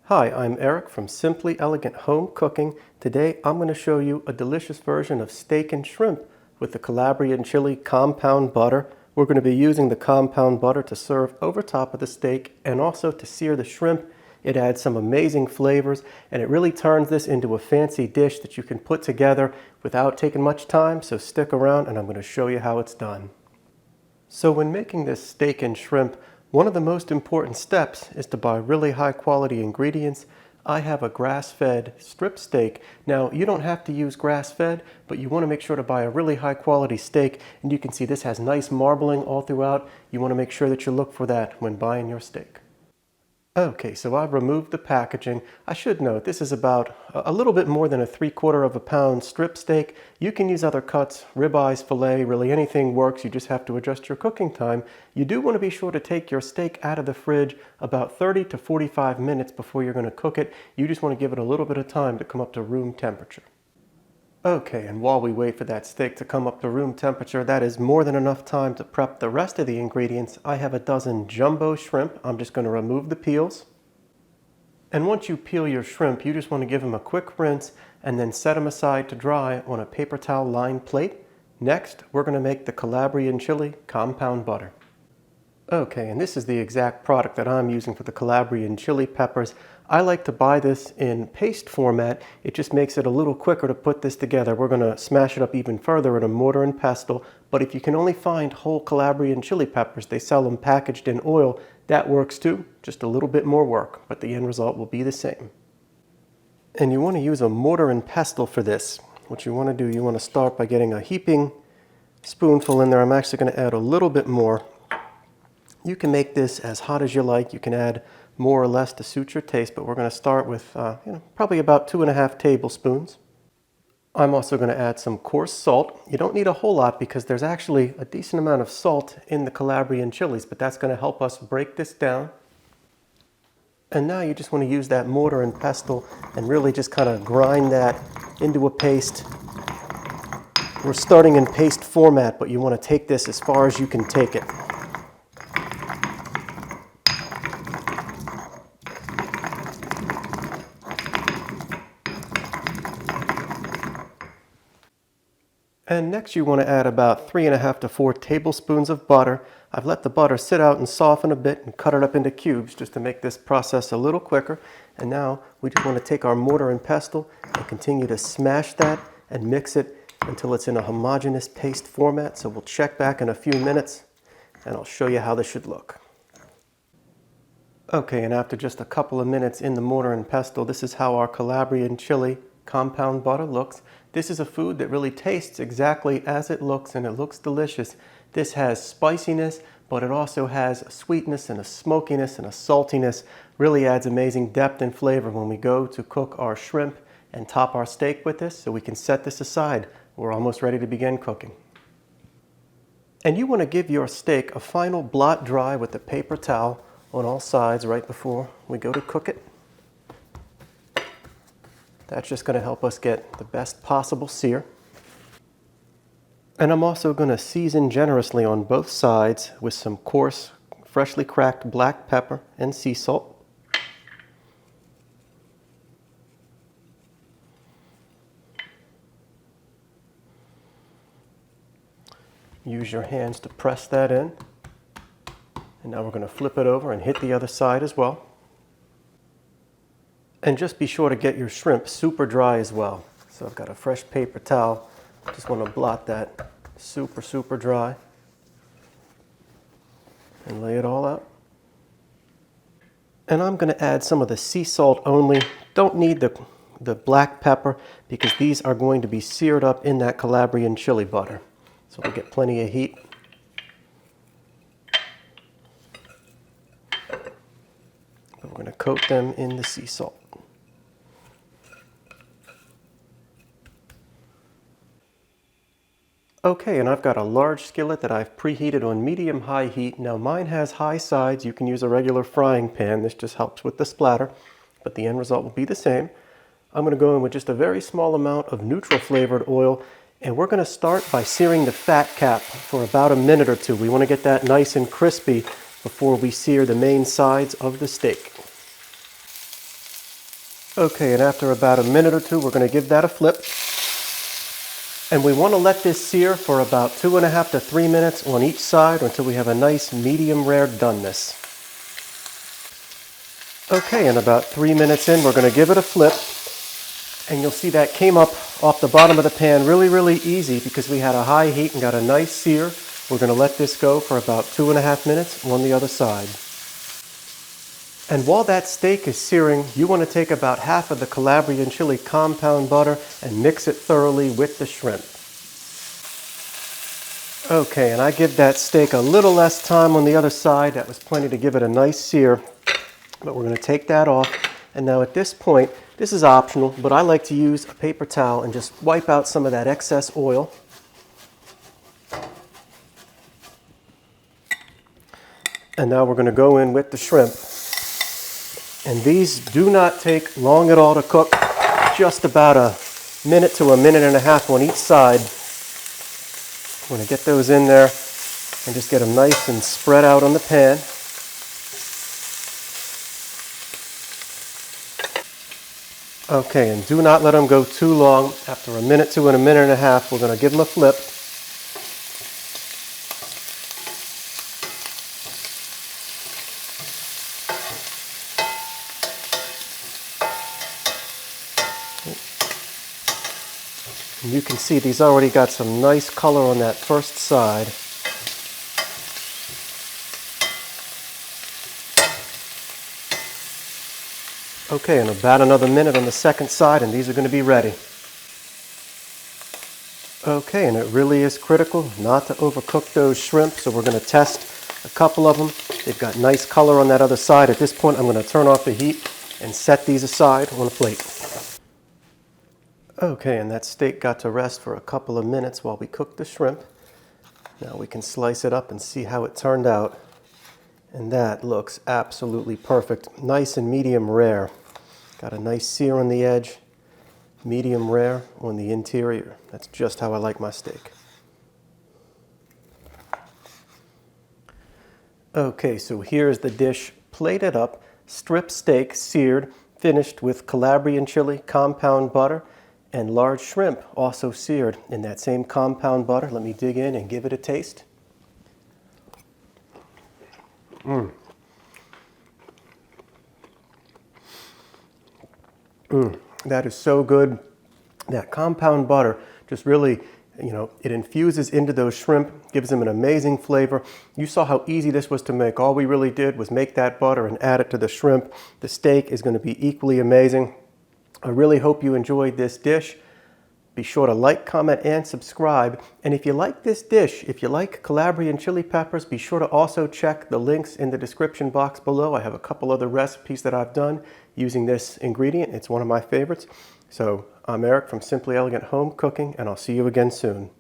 Hi, I'm Eric from Simply Elegant Home Cooking. Today I'm going to show you a delicious version of steak and shrimp with the Calabrian chili compound butter. We're going to be using the compound butter to serve over top of the steak and also to sear the shrimp. It adds some amazing flavors and it really turns this into a fancy dish that you can put together without taking much time, so stick around and I'm going to show you how it's done. So when making this steak and shrimp, one of the most important steps is to buy really high quality ingredients. I have a grass-fed strip steak. Now, you don't have to use grass-fed, but you want to make sure to buy a really high quality steak. And you can see this has nice marbling all throughout. You want to make sure that you look for that when buying your steak. Okay, so I've removed the packaging. I should note this is about a little bit more than a 3/4 of a pound strip steak. You can use other cuts, ribeyes, filet, really anything works. You just have to adjust your cooking time. You do want to be sure to take your steak out of the fridge about 30 to 45 minutes before you're going to cook it. You just want to give it a little bit of time to come up to room temperature. Okay, and while we wait for that steak to come up to room temperature, that is more than enough time to prep the rest of the ingredients. I have a dozen jumbo shrimp. I'm just going to remove the peels. And once you peel your shrimp, you just want to give them a quick rinse and then set them aside to dry on a paper towel lined plate. Next, we're going to make the Calabrian chili compound butter. Okay, and this is the exact product that I'm using for the Calabrian chili peppers. I like to buy this in paste format. It just makes it a little quicker to put this together. We're going to smash it up even further in a mortar and pestle, but if you can only find whole Calabrian chili peppers, they sell them packaged in oil, that works too. Just a little bit more work, but the end result will be the same. And you want to use a mortar and pestle for this. What you want to do, you want to start by getting a heaping spoonful in there. I'm actually going to add a little bit more. You can make this as hot as you like. You can add more or less to suit your taste, but we're going to start with probably about 2½ tablespoons. I'm also going to add some coarse salt. You don't need a whole lot because there's actually a decent amount of salt in the Calabrian chilies, but that's going to help us break this down. And now you just want to use that mortar and pestle and really just kind of grind that into a paste. We're starting in paste format, but you want to take this as far as you can take it. And next you want to add about 3½ to 4 tablespoons of butter. I've let the butter sit out and soften a bit and cut it up into cubes just to make this process a little quicker. And now we just want to take our mortar and pestle and continue to smash that and mix it until it's in a homogeneous paste format. So we'll check back in a few minutes and I'll show you how this should look. Okay, and after just a couple of minutes in the mortar and pestle, this is how our Calabrian chili compound butter looks. This is a food that really tastes exactly as it looks, and it looks delicious. This has spiciness, but it also has a sweetness and a smokiness and a saltiness. Really adds amazing depth and flavor when we go to cook our shrimp and top our steak with this, so we can set this aside. We're almost ready to begin cooking. And you want to give your steak a final blot dry with a paper towel on all sides right before we go to cook it. That's just going to help us get the best possible sear. And I'm also going to season generously on both sides with some coarse, freshly cracked black pepper and sea salt. Use your hands to press that in. And now we're going to flip it over and hit the other side as well. And just be sure to get your shrimp super dry as well. So I've got a fresh paper towel. Just want to blot that super dry. And lay it all out. And I'm going to add some of the sea salt only. Don't need the black pepper because these are going to be seared up in that Calabrian chili butter. So we'll get plenty of heat. But we're going to coat them in the sea salt. Okay, and I've got a large skillet that I've preheated on medium-high heat. Now mine has high sides. You can use a regular frying pan. This just helps with the splatter, but the end result will be the same. I'm going to go in with just a very small amount of neutral flavored oil, and we're going to start by searing the fat cap for about a minute or two. We want to get that nice and crispy before we sear the main sides of the steak. Okay, and after about a minute or two, we're going to give that a flip. And we want to let this sear for about 2.5 to 3 minutes on each side until we have a nice medium rare doneness. Okay, and about 3 minutes in, we're going to give it a flip. And you'll see that came up off the bottom of the pan really easy because we had a high heat and got a nice sear. We're going to let this go for about 2.5 minutes on the other side. And while that steak is searing, you want to take about half of the Calabrian chili compound butter and mix it thoroughly with the shrimp. Okay, and I give that steak a little less time on the other side. That was plenty to give it a nice sear. But we're going to take that off. And now at this point, this is optional, but I like to use a paper towel and just wipe out some of that excess oil. And now we're going to go in with the shrimp. And these do not take long at all to cook, just about a minute to a minute and a half on each side. I'm going to get those in there and just get them nice and spread out on the pan. Okay, and do not let them go too long. After a minute to a minute and a half, we're going to give them a flip. And you can see these already got some nice color on that first side. Okay, and about another minute on the second side, and these are going to be ready. Okay, and it really is critical not to overcook those shrimp, so we're going to test a couple of them. They've got nice color on that other side. At this point, I'm going to turn off the heat and set these aside on a plate. Okay, and that steak got to rest for a couple of minutes while we cooked the shrimp. Now we can slice it up and see how it turned out. And that looks absolutely perfect. Nice and medium rare. Got a nice sear on the edge, medium rare on the interior. That's just how I like my steak. Okay, so here's the dish plated up. Strip steak seared, finished with Calabrian chili, compound butter, and large shrimp also seared in that same compound butter. Let me dig in and give it a taste. That is so good. That compound butter just really, it infuses into those shrimp, gives them an amazing flavor. You saw how easy this was to make. All we really did was make that butter and add it to the shrimp. The steak is going to be equally amazing. I really hope you enjoyed this dish. Be sure to like, comment, and subscribe. And if you like this dish, if you like Calabrian chili peppers, be sure to also check the links in the description box below. I have a couple other recipes that I've done using this ingredient. It's one of my favorites. So I'm Eric from Simply Elegant Home Cooking, and I'll see you again soon.